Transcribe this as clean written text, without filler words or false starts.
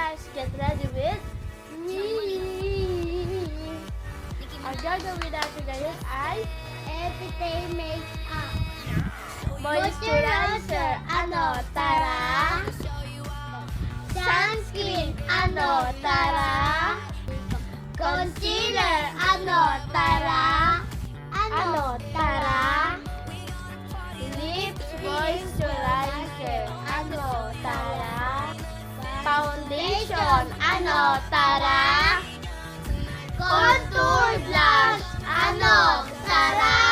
guys, get ready with me. Ang gagawin natin ngayon ay Everyday makeup. moisturizer. Ano, tara? Sunscreen. Ano, tara? Concealer. Ano, tara? Ano, tara? Lips moisturizer. Ano, tara? Foundation. Ano, tara? Contour blush. Ano, tara?